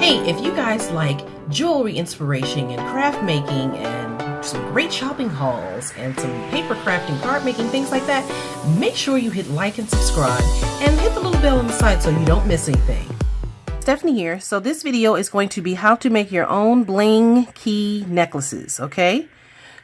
Hey, if you guys like jewelry inspiration and craft making and some great shopping hauls and some paper crafting, card making, things like that, make sure you hit like and subscribe and hit the little bell on the side so you don't miss anything. Stephanie here. So this video is going to be how to make your own bling key necklaces, okay?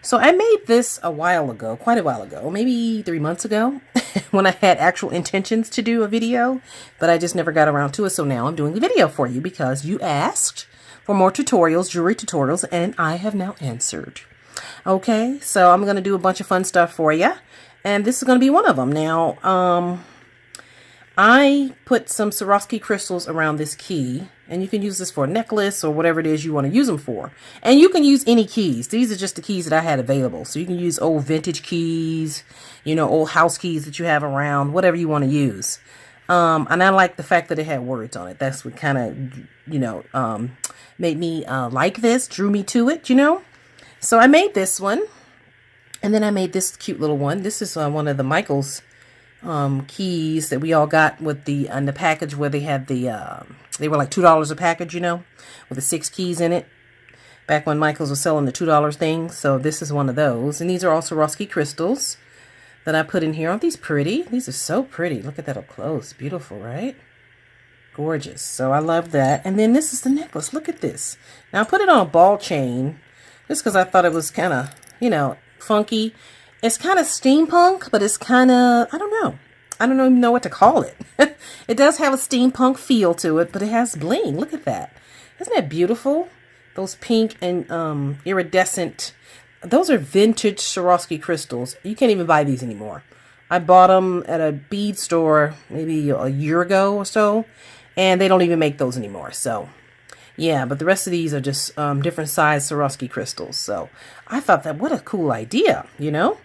So I made this a while ago, quite a while ago, maybe 3 months ago, when I had actual intentions to do a video, but I just never got around to it. So now I'm doing a video for you because you asked for more tutorials, jewelry tutorials, and I have now answered. Okay, so I'm going to do a bunch of fun stuff for you, and this is going to be one of them. Now, I put some Swarvoski crystals around this key, and you can use this for a necklace or whatever it is you want to use them for. And you can use any keys. These are just the keys that I had available. So you can use old vintage keys, you know, old house keys that you have around, whatever you want to use. And I like the fact that it had words on it. That's what kind of, you know, made me like this, drew me to it, you know. So I made this one, and then I made this cute little one. This is one of the Michael's keys that we all got with the in the package where they had the they were like $2 a package, you know, with the 6 keys in it, back when Michael's was selling the $2 things. So this is one of those, and these are all Swarvoski crystals that I put in here. Aren't these pretty? These are so pretty. Look at that up close. Beautiful, right? Gorgeous. So I love that. And then this is the necklace. Look at this. Now I put it on a ball chain just because I thought it was kind of, you know, funky. It's kind of steampunk, but it's kind of, I don't know. I don't even know what to call it. It does have a steampunk feel to it, but it has bling. Look at that. Isn't that beautiful? Those pink and iridescent, those are vintage Swarovski crystals. You can't even buy these anymore. I bought them at a bead store maybe a year ago or so, and they don't even make those anymore. So yeah, but the rest of these are just different size Swarovski crystals. So I thought that what a cool idea, you know?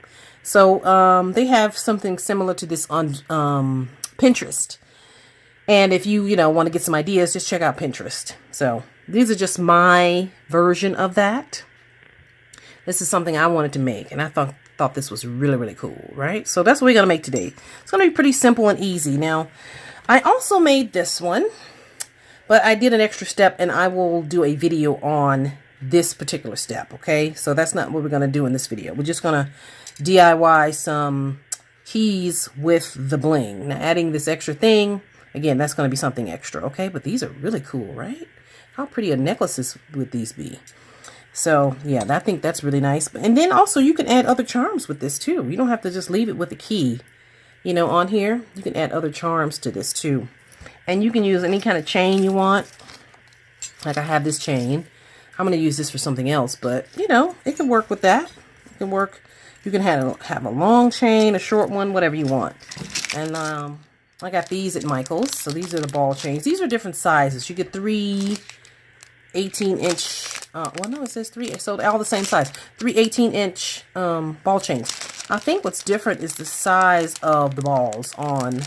So they have something similar to this on Pinterest. And if you know, want to get some ideas, just check out Pinterest. So these are just my version of that. This is something I wanted to make, and I thought this was really, really cool, right? So that's what we're going to make today. It's going to be pretty simple and easy. Now, I also made this one, but I did an extra step, and I will do a video on this particular step, okay? So that's not what we're going to do in this video. We're just going to DIY some keys with the bling. Now, adding this extra thing, again, that's going to be something extra, okay? But these are really cool, right? How pretty a necklaces would these be? So, yeah, I think that's really nice. And then also, you can add other charms with this, too. You don't have to just leave it with the key, you know, on here. You can add other charms to this, too. And you can use any kind of chain you want. Like I have this chain. I'm going to use this for something else, but, you know, it can work with that. It can work. You can have a long chain, a short one, whatever you want. And I got these at Michael's. So these are the ball chains. These are different sizes. You get 3 18-inch, well, no, it says 3, so all the same size. 3 18-inch ball chains. I think what's different is the size of the balls on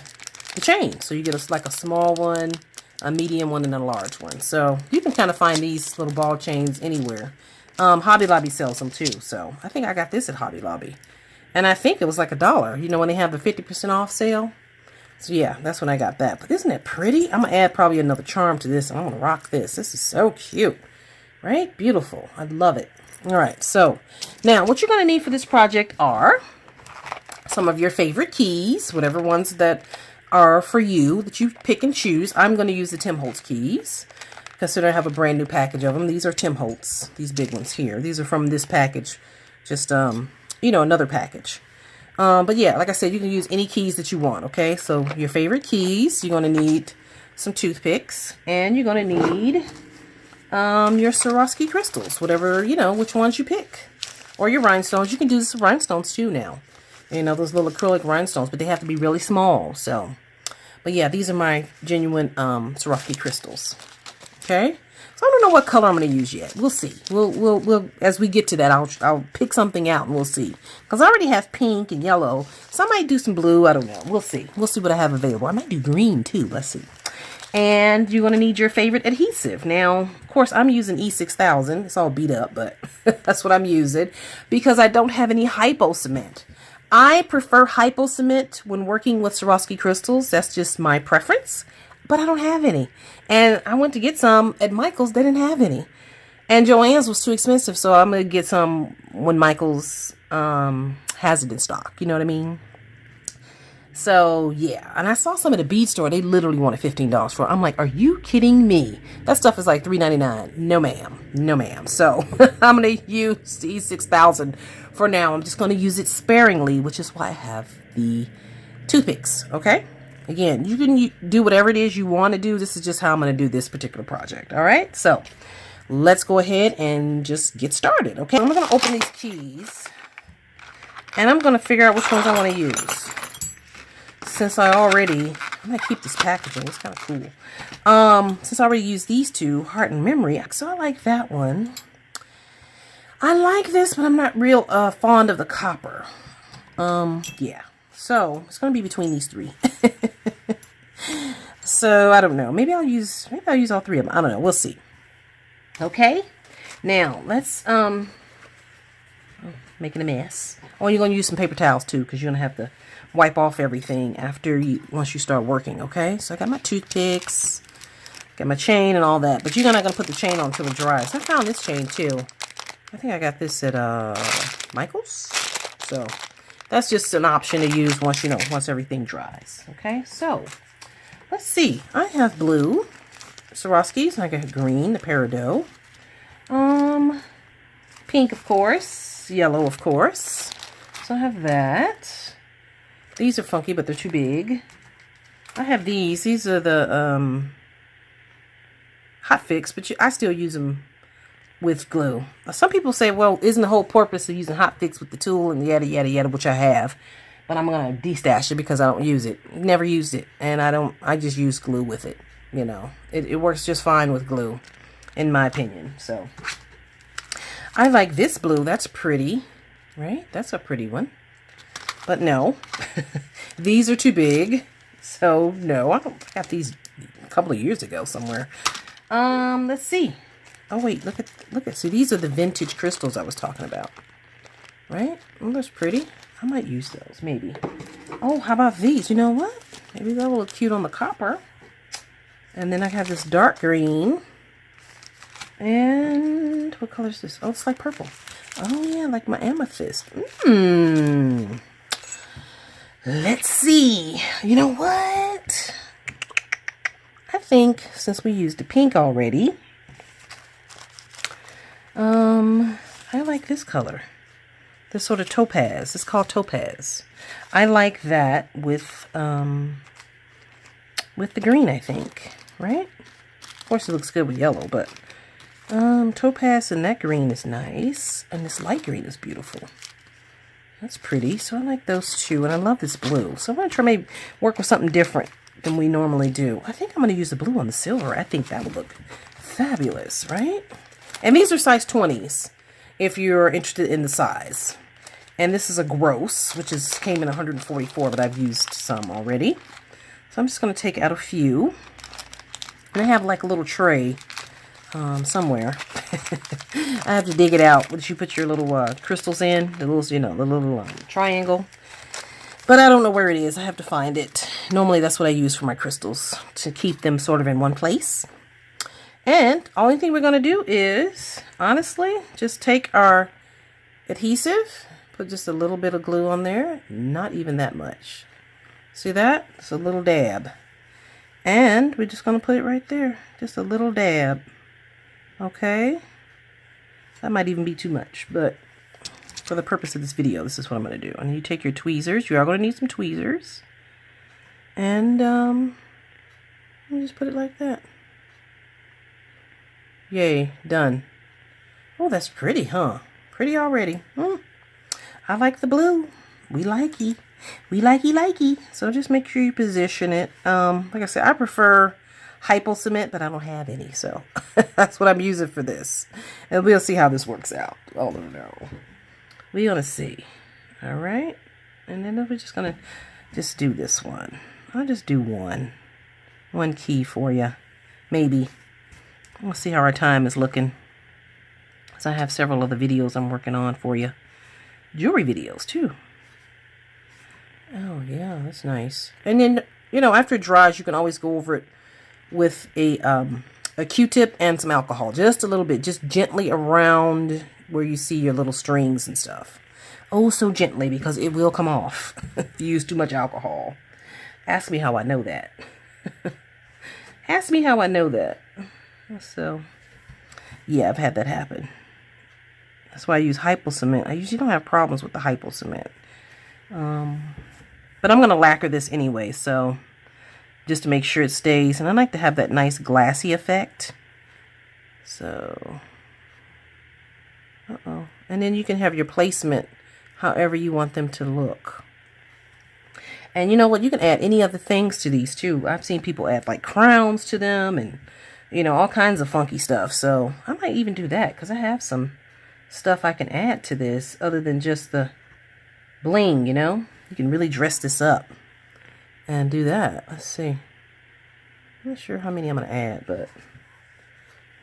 the chain. So you get like a small one, a medium one, and a large one. So you can kind of find these little ball chains anywhere. Hobby Lobby sells them too. So I think I got this at Hobby Lobby. And I think it was like $1. You know, when they have the 50% off sale. So yeah, that's when I got that. But isn't it pretty? I'm going to add probably another charm to this. And I'm going to rock this. This is so cute. Right? Beautiful. I love it. All right. So now what you're going to need for this project are some of your favorite keys. Whatever ones that are for you that you pick and choose. I'm going to use the Tim Holtz keys. Consider I have a brand new package of them. These are Tim Holtz. These big ones here. These are from this package. Just, you know, another package. But yeah, like I said, you can use any keys that you want, okay? So your favorite keys, you're going to need some toothpicks. And you're going to need your Swarovski crystals. Whatever, you know, which ones you pick. Or your rhinestones. You can do this with rhinestones too now. You know, those little acrylic rhinestones. But they have to be really small, so. But yeah, these are my genuine Swarovski crystals. Okay, so I don't know what color I'm going to use yet. We'll see. We'll as we get to that, I'll pick something out and we'll see. Because I already have pink and yellow, so I might do some blue. I don't know. We'll see. We'll see what I have available. I might do green too. Let's see. And you're going to need your favorite adhesive. Now, of course, I'm using E6000. It's all beat up, but that's what I'm using because I don't have any hypo cement. I prefer hypo cement when working with Swarovski crystals. That's just my preference. but I don't have any. And I went to get some at Michael's. They didn't have any. And Joann's was too expensive, so I'm going to get some when Michael's has it in stock. You know what I mean? So, yeah. And I saw some at the bead store. They literally wanted $15 for it. I'm like, are you kidding me? That stuff is like $3.99. No, ma'am. No, ma'am. So, I'm going to use the E6000 for now. I'm just going to use it sparingly, which is why I have the toothpicks. Okay? Again, you can do whatever it is you want to do. This is just how I'm going to do this particular project. All right? So, let's go ahead and just get started. Okay? I'm going to open these keys. And I'm going to figure out which ones I want to use. Since I'm going to keep this packaging. It's kind of cool. Since I already used these two, Heart and Memory, so I like that one. I like this, but I'm not real fond of the copper. Yeah. So, it's going to be between these three. So, I don't know. Maybe I'll use all three of them. I don't know. We'll see. Okay? Now, let's, making a mess. Oh, you're going to use some paper towels, too, because you're going to have to wipe off everything once you start working, okay? So I got my toothpicks, got my chain and all that, but you're not going to put the chain on until it dries. I found this chain too. I think I got this at Michael's. So that's just an option to use once everything dries, okay? So let's see. I have blue Swarvoski's, and I got green, the Peridot. Pink, of course. Yellow, of course. So I have that. These are funky, but they're too big. I have these. These are the Hot Fix, but I still use them with glue. Some people say, well, isn't the whole purpose of using Hot Fix with the tool and yada, yada, yada, which I have. But I'm going to destash it because I don't use it. Never used it. And I just use glue with it. You know, it works just fine with glue, in my opinion. So, I like this blue. That's pretty, right? That's a pretty one. But no, these are too big. So no, I got these a couple of years ago somewhere. Let's see. Oh wait, look at. See, these are the vintage crystals I was talking about. Right? Oh, that's pretty. I might use those, maybe. Oh, how about these? You know what? Maybe that will look cute on the copper. And then I have this dark green. And what color is this? Oh, it's like purple. Oh yeah, like my amethyst. Let's see. You know what? I think since we used the pink already, I like this color. This sort of topaz. It's called topaz. I like that with the green, I think. Right? Of course, it looks good with yellow, but topaz and that green is nice, and this light green is beautiful. That's pretty. So I like those two, and I love this blue. So I'm going to try maybe work with something different than we normally do. I think I'm going to use the blue on the silver. I think that would look fabulous, right? And these are size 20s, if you're interested in the size. And this is a gross, which came in 144, but I've used some already. So I'm just going to take out a few. And I have like a little tray somewhere. I have to dig it out. Once you put your little crystals in, the little, the little triangle. But I don't know where it is. I have to find it. Normally, that's what I use for my crystals, to keep them sort of in one place. And only thing we're going to do is, honestly, just take our adhesive, put just a little bit of glue on there. Not even that much. See that? It's a little dab. And we're just going to put it right there. Just a little dab. Okay, that might even be too much, but for the purpose of this video, this is what I'm going to do. And you take your tweezers. You are going to need some tweezers. And you just put it like that. Yay, done. Oh, that's pretty, huh? Pretty already. I like the blue. We likey. We likey. So just make sure you position it. Like I said, I prefer hypo cement, but I don't have any, so that's what I'm using for this. And we'll see how this works out. Oh no, we're gonna see. All right, and then we're just gonna do this one. I'll just do one key for you, maybe. We'll see how our time is looking, because I have several other videos I'm working on for you, jewelry videos too. Oh yeah, that's nice. And then after it dries, you can always go over it with a Q-tip and some alcohol, just a little bit, just gently around where you see your little strings and stuff. Oh, so gently, because it will come off if you use too much alcohol. Ask me how I know that. Ask me how I know that. So, yeah, I've had that happen. That's why I use hypo cement. I usually don't have problems with the hypo cement. But I'm going to lacquer this anyway, so just to make sure it stays. And I like to have that nice glassy effect. So, and then you can have your placement however you want them to look. And you know what? You can add any other things to these too. I've seen people add like crowns to them and, you know, all kinds of funky stuff. So I might even do that because I have some stuff I can add to this other than just the bling, you know. You can really dress this up and do that. Let's see. I'm not sure how many I'm going to add, but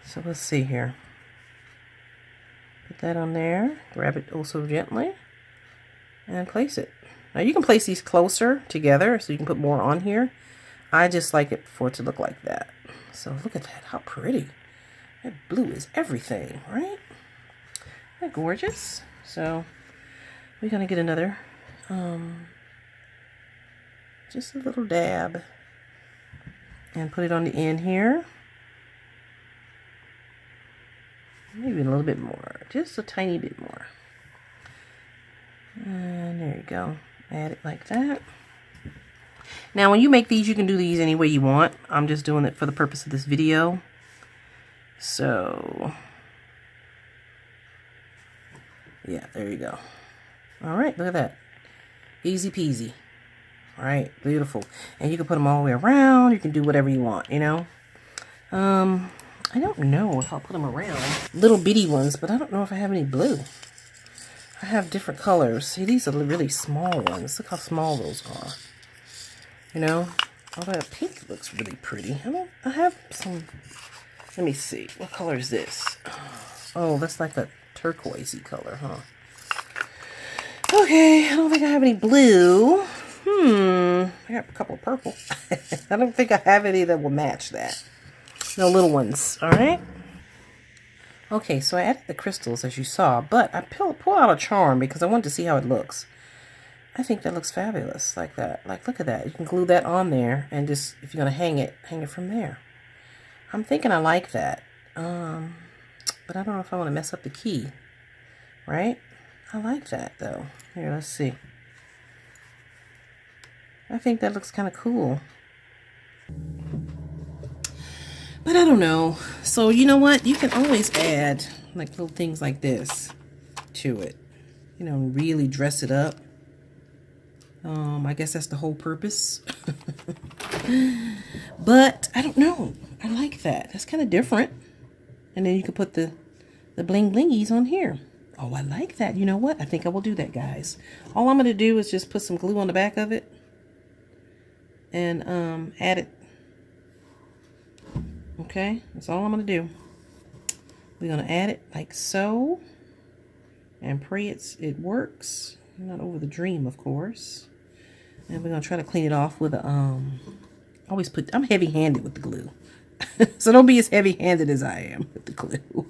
so let's see here. Put that on there. Grab it also gently and place it. Now you can place these closer together so you can put more on here. I just like it for it to look like that. So look at that. How pretty. That blue is everything, right? Isn't that gorgeous? So we're going to get another, just a little dab and put it on the end here. Maybe a little bit more. Just a tiny bit more. And there you go. Add it like that. Now when you make these, you can do these any way you want. I'm just doing it for the purpose of this video. So yeah, there you go. All right, look at that. Easy peasy. All right, beautiful. And you can put them all the way around. You can do whatever you want, you know. I don't know if I'll put them around. Little bitty ones, but I don't know if I have any blue. I have different colors. See, these are really small ones. Look how small those are. You know, although that pink looks really pretty. I have some, let me see. What color is this? Oh, that's like a turquoisey color, huh? Okay, I don't think I have any blue. I got a couple of purple. I don't think I have any that will match that. No little ones, all right? Okay, so I added the crystals as you saw, but I pull out a charm because I wanted to see how it looks. I think that looks fabulous like that. Like, look at that. You can glue that on there and just, if you're going to hang it from there. I'm thinking I like that. But I don't know if I want to mess up the key. Right? I like that, though. Here, let's see. I think that looks kind of cool. But I don't know. So, you know what? You can always add, like, little things like this to it. You know, really dress it up. I guess that's the whole purpose. But I don't know. I like that. That's kind of different. And then you can put the bling blingies on here. Oh, I like that. You know what? I think I will do that, guys. All I'm going to do is just put some glue on the back of it and add it. Okay, that's all I'm going to do. We're going to add it like so and pray it works. Not over the dream, of course. And we're going to try to clean it off with a, I'm heavy-handed with the glue. So don't be as heavy-handed as I am with the glue.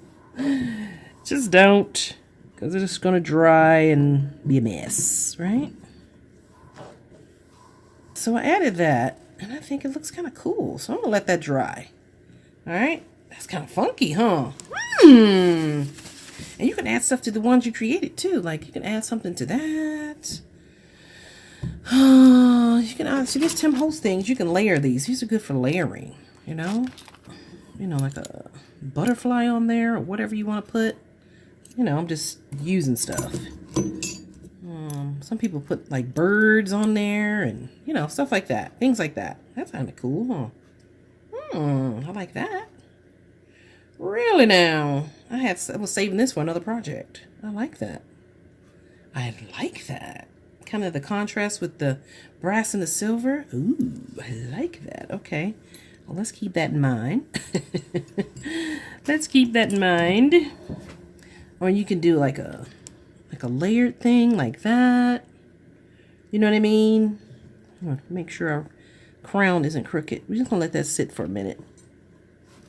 Just don't, because it's just going to dry and be a mess, right? So I added that, and I think it looks kind of cool. So I'm going to let that dry. All right? That's kind of funky, huh? And you can add stuff to the ones you created, too. Like, you can add something to that. You can add, see, these Tim Holtz things, you can layer these. These are good for layering, you know? You know, like a butterfly on there or whatever you want to put. You know, I'm just using stuff. Some people put, like, birds on there and, you know, stuff like that. Things like that. That's kind of cool, huh? I like that. Really now? I was saving this for another project. I like that. I like that. Kind of the contrast with the brass and the silver. Ooh, I like that. Okay. Well, let's keep that in mind. Let's keep that in mind. Or you can do like a layered thing like that. You know what I mean? I'm gonna make sure I crown isn't crooked. We're just gonna let that sit for a minute.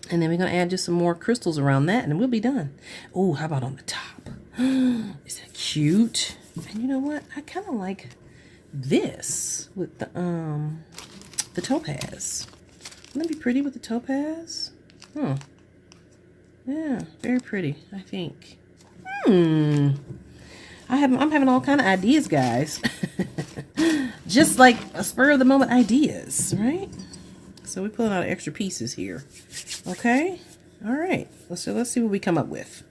And then we're gonna add just some more crystals around that, and we'll be done. Oh, how about on the top? Is that cute? And you know what? I kind of like this with the topaz. Wouldn't that be pretty with the topaz? Huh. Yeah, very pretty, I think. I'm having all kind of ideas, guys. Just like a spur of the moment ideas, right? So we're pulling out extra pieces here. Okay? All right. Let's see what we come up with.